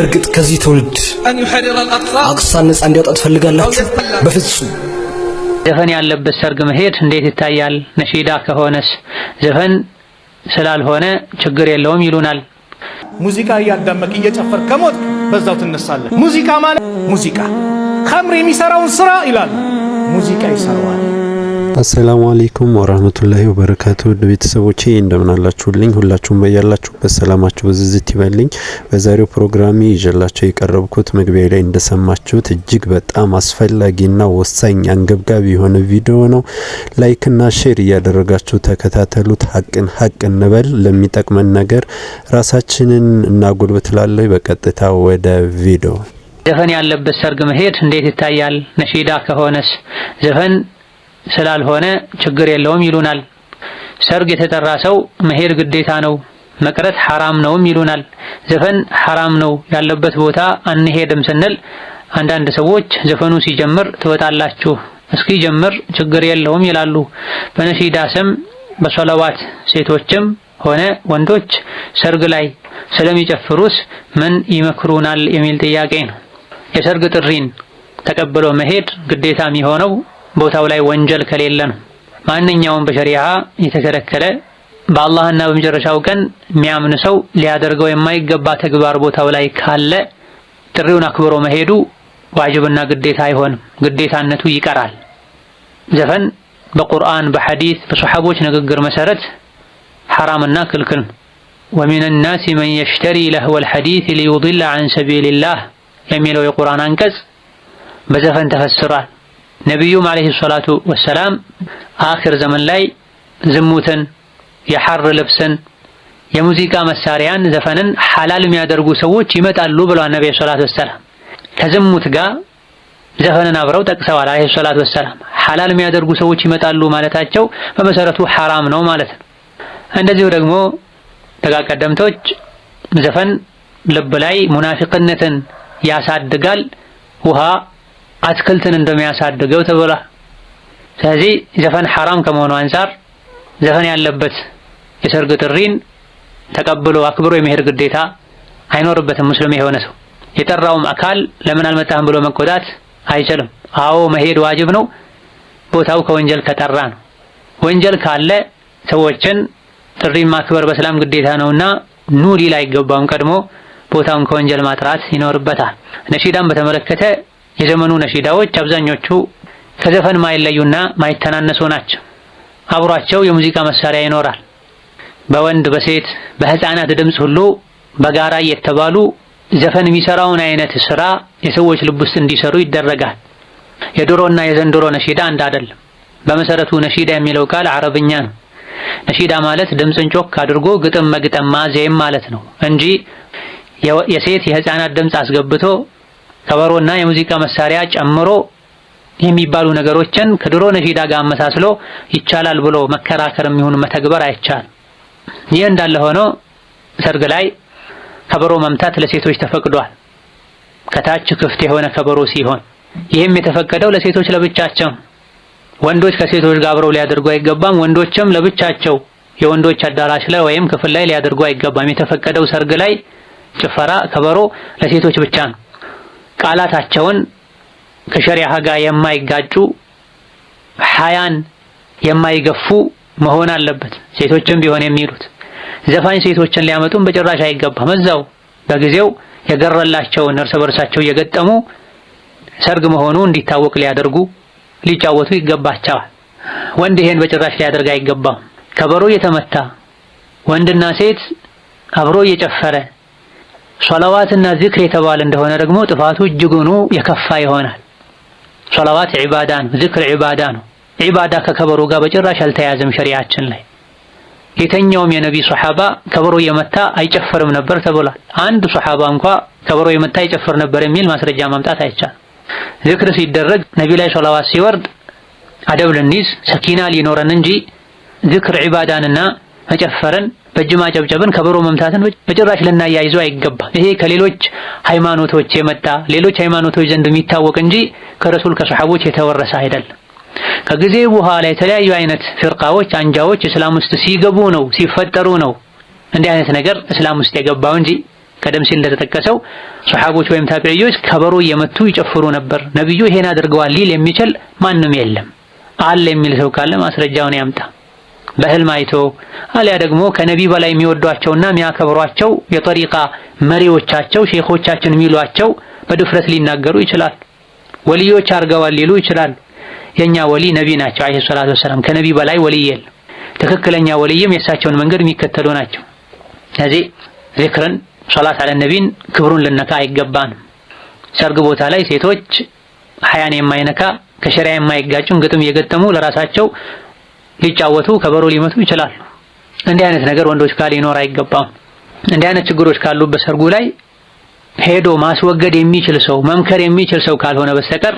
በእርግጥ ከዚህ ትውልድ አቅሳን ነፃ እንዲያወጣ ትፈልጋላችሁ? በፍጹም። ዘፈን ያለበት ሰርግ መሄድ እንዴት ይታያል? ነሺዳ ከሆነስ? ዘፈን ስላልሆነ ችግር የለውም ይሉናል። ሙዚቃ እያዳመቅ እየጨፈር ከሞት በዛው ትነሳለህ። ሙዚቃ ማለት ሙዚቃ ኸምር የሚሰራውን ስራ ይላል ሙዚቃ ይሰራዋል። አሰላሙ አለይኩም ወራህመቱላሂ ወበረካቱ። ቤተሰቦቼ እንደምን አላችሁልኝ? ሁላችሁም በያላችሁበት ሰላማችሁ በዝዝት ይበልኝ። በዛሬው ፕሮግራሚ ይዤላችሁ የቀረብኩት መግቢያ ላይ እንደሰማችሁት እጅግ በጣም አስፈላጊና ወሳኝ አንገብጋቢ የሆነ ቪዲዮ ነው። ላይክና ሼር እያደረጋችሁ ተከታተሉት። ሀቅ እንበል፣ ለሚጠቅመን ነገር ራሳችንን እናጎልብትላለሁ። በቀጥታ ወደ ቪዲዮ። ዘፈን ያለበት ሰርግ መሄድ እንዴት ይታያል? ነሺዳ ከሆነስ? ዘፈን ስላልሆነ ችግር የለውም ይሉናል። ሰርግ የተጠራ ሰው መሄድ ግዴታ ነው፣ መቅረት ሐራም ነውም ይሉናል። ዘፈን ሐራም ነው ያለበት ቦታ አንሄድም ስንል አንዳንድ ሰዎች ዘፈኑ ሲጀምር ትወጣላችሁ፣ እስኪ ጀምር ችግር የለውም ይላሉ። በነሺዳ ስም በሶላዋት ሴቶችም ሆነ ወንዶች ሰርግ ላይ ስለሚጨፍሩስ ምን ይመክሩናል የሚል ጥያቄ ነው። የሰርግ ጥሪን ተቀብሎ መሄድ ግዴታ የሚሆነው ቦታው ላይ ወንጀል ከሌለ ነው። ማንኛውም በሸሪዓ የተከለከለ በአላህና በመጨረሻው ቀን የሚያምን ሰው ሊያደርገው የማይገባ ተግባር ቦታው ላይ ካለ ጥሪውን አክብሮ መሄዱ ዋጅብና ግዴታ አይሆንም፣ ግዴታነቱ ይቀራል። ዘፈን በቁርአን በሐዲስ በሱሐቦች ንግግር መሰረት ሐራምና ክልክል ነው። ወሚነ ናሲ መን የሽተሪ ለህወል ሐዲስ ሊዩድለ ዐን ሰቢልላህ የሚለው የቁርአን አንቀጽ በዘፈን ተፈስሯል። ነቢዩም አለይሂ ሰላቱ ወሰላም አኺር ዘመን ላይ ዝሙትን፣ የሐር ልብስን፣ የሙዚቃ መሳሪያን፣ ዘፈንን ሐላል የሚያደርጉ ሰዎች ይመጣሉ ብለዋል ነብዩ ሰለላሁ ዐለይሂ ወሰለም። ከዝሙት ጋር ዘፈንን አብረው ጠቅሰዋል አለይሂ ሰላቱ ወሰላም። ሐላል የሚያደርጉ ሰዎች ይመጣሉ ማለታቸው በመሰረቱ ሐራም ነው ማለት ነው። እንደዚሁ ደግሞ ደጋግ ቀደምቶች ዘፈን ልብ ላይ ሙናፊቅነትን ያሳድጋል፣ ውሃ አትክልትን እንደሚያሳድገው ተብሏል። ስለዚህ ዘፈን ሐራም ከመሆኑ አንፃር ዘፈን ያለበት የሰርግ ጥሪን ተቀብሎ አክብሮ የመሄድ ግዴታ አይኖርበትም። ሙስሊም የሆነ ሰው የጠራውም አካል ለምን አልመጣህም ብሎ መቆጣት አይችልም። አዎ መሄድ ዋጅብ ነው፣ ቦታው ከወንጀል ከጠራ ነው። ወንጀል ካለ ሰዎችን ጥሪን ማክበር በሰላም ግዴታ ነውና ኑ ሊል አይገባም። ቀድሞ ቦታውን ከወንጀል ማጥራት ይኖርበታል። ነሺዳን በተመለከተ የዘመኑ ነሺዳዎች አብዛኞቹ ከዘፈን ማይለዩና ማይተናነሱ ናቸው። አብሯቸው የሙዚቃ መሳሪያ ይኖራል። በወንድ በሴት በህፃናት ድምፅ ሁሉ በጋራ እየተባሉ ዘፈን የሚሰራውን አይነት ስራ የሰዎች ልብ ውስጥ እንዲሰሩ ይደረጋል። የድሮና የዘንድሮ ነሺዳ አንድ አይደለም። በመሰረቱ ነሺዳ የሚለው ቃል አረብኛ ነው። ነሺዳ ማለት ድምፅን ጮክ አድርጎ ግጥም መግጠም ማዜም ማለት ነው እንጂ የሴት የህፃናት ድምፅ አስገብቶ ከበሮና የሙዚቃ መሳሪያ ጨምሮ የሚባሉ ነገሮችን ከድሮ ነሺዳ ጋር አመሳስሎ ይቻላል ብሎ መከራከርም ይሁን መተግበር አይቻልም። ይህ እንዳለ ሆኖ ሰርግ ላይ ከበሮ መምታት ለሴቶች ተፈቅዷል፣ ከታች ክፍት የሆነ ከበሮ ሲሆን፣ ይህም የተፈቀደው ለሴቶች ለብቻቸው። ወንዶች ከሴቶች ጋር አብረው ሊያደርጉ አይገባም። ወንዶችም ለብቻቸው የወንዶች አዳራሽ ላይ ወይም ክፍል ላይ ሊያደርጉ አይገባም። የተፈቀደው ሰርግ ላይ ጭፈራ፣ ከበሮ ለሴቶች ብቻ ነው። ቃላታቸውን ከሸሪዓ ጋር የማይጋጩ ሐያን የማይገፉ መሆን አለበት። ሴቶችም ቢሆን የሚሉት ዘፋኝ ሴቶችን ሊያመጡም በጭራሽ አይገባም። እዛው በጊዜው የገረላቸውን እርስ በርሳቸው እየገጠሙ ሰርግ መሆኑ እንዲታወቅ ሊያደርጉ ሊጫወቱ ይገባቸዋል። ወንድ ይሄን በጭራሽ ሊያደርግ አይገባም። ከበሮ እየተመታ ወንድና ሴት አብሮ እየጨፈረ ሶላዋትና ዚክር የተባለ እንደሆነ ደግሞ ጥፋቱ እጅጉኑ የከፋ ይሆናል። ሶላዋት ዒባዳ ነው፣ ዚክር ዒባዳ ነው። ዒባዳ ከከበሮ ጋር በጭራሽ አልተያዘም ሸሪዓችን ላይ። የተኛውም የነቢ ሱሐባ ከበሮ እየመታ አይጨፍርም ነበር ተብሏል። አንድ ሱሐባ እንኳ ከበሮ እየመታ አይጨፍር ነበር የሚል ማስረጃ ማምጣት አይቻልም። ዚክር ሲደረግ ነቢ ላይ ሶላዋት ሲወርድ አደብ ልንይዝ ሰኪና ሊኖረን እንጂ ዚክር ዒባዳንና መጨፈርን በእጅ ማጨብጨብን ከበሮ መምታትን በጭራሽ ልናያይዘው አይገባም። ይሄ ከሌሎች ሃይማኖቶች የመጣ ሌሎች ሃይማኖቶች ዘንድ የሚታወቅ እንጂ ከረሱል ከሱሐቦች የተወረሰ አይደለም። ከጊዜ በኋላ የተለያዩ አይነት ፍርቃዎች አንጃዎች እስላም ውስጥ ሲገቡ ነው ሲፈጠሩ ነው እንዲህ አይነት ነገር እስላም ውስጥ የገባው እንጂ ቀደም ሲል እንደተጠቀሰው ሱሐቦች ወይም ታቢዒዎች ከበሮ እየመቱ ይጨፍሩ ነበር። ነብዩ ይሄን አድርገዋል ሊል የሚችል ማንም የለም። አለ የሚል ሰው ካለ ማስረጃውን ያምጣ። በህልም አይቶ አልያ ደግሞ ከነቢ በላይ የሚወዷቸውና የሚያከብሯቸው የጠሪቃ መሪዎቻቸው ሼኾቻችን የሚሏቸው በድፍረት ሊናገሩ ይችላል። ወልዮች አርገዋል ሊሉ ይችላል። የኛ ወሊ ነቢ ናቸው አለይሂ ሰላቱ ወሰለም። ከነቢ በላይ ወልይ የለም። ትክክለኛ ወልይም የእሳቸውን መንገድ የሚከተሉ ናቸው። ስለዚህ ዚክርን ሶላት አለ ነቢን ክብሩን ልነካ አይገባንም። ሰርግ ቦታ ላይ ሴቶች ሐያን የማይነካ ከሸሪዓ የማይጋጩን ግጥም እየገጠሙ ለራሳቸው ሊጫወቱ ከበሮ ሊመቱ ይችላሉ። እንዲህ አይነት ነገር ወንዶች ጋር ሊኖር አይገባም። እንዲህ አይነት ችግሮች ካሉ በሰርጉ ላይ ሄዶ ማስወገድ የሚችል ሰው መምከር የሚችል ሰው ካልሆነ በስተቀር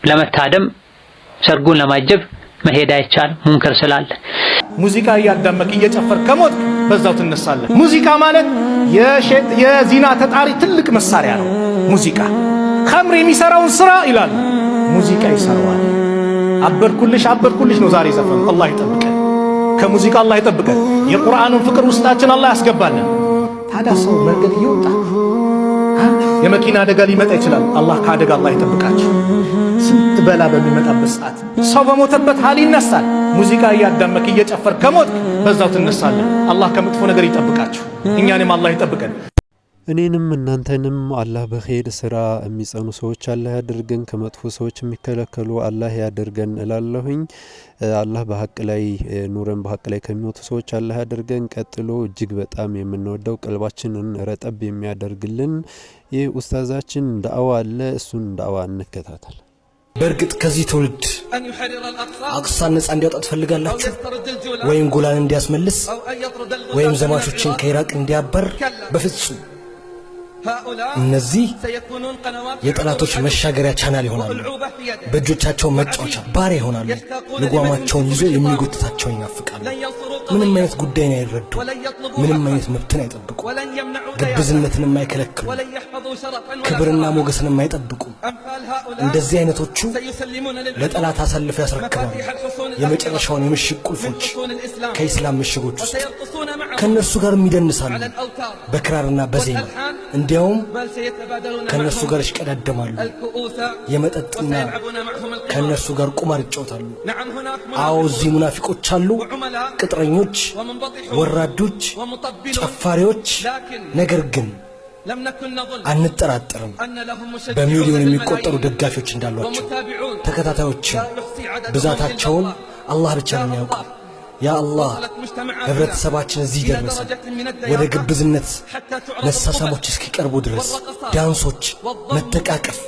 ለመታደም ሰርጉን ለማጀብ መሄድ አይቻልም፣ ሙንከር ስላለ። ሙዚቃ እያዳመቅ እየጨፈር ከሞት በዛው ትነሳለህ። ሙዚቃ ማለት የዚና ተጣሪ ትልቅ መሳሪያ ነው። ሙዚቃ ኸምር የሚሰራውን ስራ ይላል ሙዚቃ ይሰራዋል። አበርኩልሽ ነው ዛሬ ዘፈን። አላህ ይጠብቀን ከሙዚቃ፣ አላህ ይጠብቀን። የቁርአኑን ፍቅር ውስጣችን አላህ ያስገባልን። ታዲያ ሰው መንገድ እየወጣ የመኪና አደጋ ሊመጣ ይችላል። አላህ ከአደጋ አላህ ይጠብቃችሁ። ስንት በላ በሚመጣበት ሰዓት ሰው በሞተበት ሀል ይነሳል። ሙዚቃ እያዳመክ እየጨፈር ከሞት በዛው ትነሳለህ። አላህ ከመጥፎ ነገር ይጠብቃችሁ፣ እኛንም አላህ ይጠብቀን። እኔንም እናንተንም አላህ በኸይር ስራ የሚጸኑ ሰዎች አላህ ያድርገን፣ ከመጥፎ ሰዎች የሚከለከሉ አላህ ያድርገን እላለሁኝ። አላህ በሐቅ ላይ ኑረን በሐቅ ላይ ከሚወጡ ሰዎች አላህ ያድርገን። ቀጥሎ እጅግ በጣም የምንወደው ቀልባችንን ረጠብ የሚያደርግልን ይህ ኡስታዛችን ዳዕዋ አለ። እሱን ዳዕዋ እንከታተል። በእርግጥ ከዚህ ትውልድ አቅሳን ነፃ እንዲያወጣ ትፈልጋላችሁ? ወይም ጎላን እንዲያስመልስ ወይም ዘማቾችን ከኢራቅ እንዲያበር? በፍጹም። እነዚህ የጠላቶች መሻገሪያ ቻናል ይሆናሉ። በእጆቻቸው መጫወቻ ባሪያ ይሆናሉ። ልጓማቸውን ይዞ የሚጎትታቸው ይናፍቃሉ። ምንም አይነት ጉዳይን አይረዱ፣ ምንም አይነት መብትን አይጠብቁ፣ ግብዝነትን የማይከለክሉ፣ ክብርና ሞገስን የማይጠብቁ። እንደዚህ አይነቶቹ ለጠላት አሳልፈው ያስረክባሉ የመጨረሻውን የምሽግ ቁልፎች ከኢስላም ምሽጎች ውስጥ። ከነሱ ጋር ይደንሳሉ በክራርና በዜማ። እንዲያውም ከነሱ ጋር ይሽቀዳደማሉ። የመጠጥና ከነሱ ጋር ቁማር ይጫወታሉ። አዎ እዚህ ሙናፊቆች አሉ፣ ቅጥረኞች፣ ወራዶች፣ ጨፋሪዎች። ነገር ግን አንጠራጠርም በሚሊዮን የሚቆጠሩ ደጋፊዎች እንዳሏቸው። ተከታታዮችን ብዛታቸውን አላህ ብቻ ነው የሚያውቀው። ያ አላህ ህብረተሰባችን እዚህ ደረሰ። ወደ ግብዝነት መሳሳሞች እስኪቀርቡ ድረስ ዳንሶች፣ መተቃቀፍ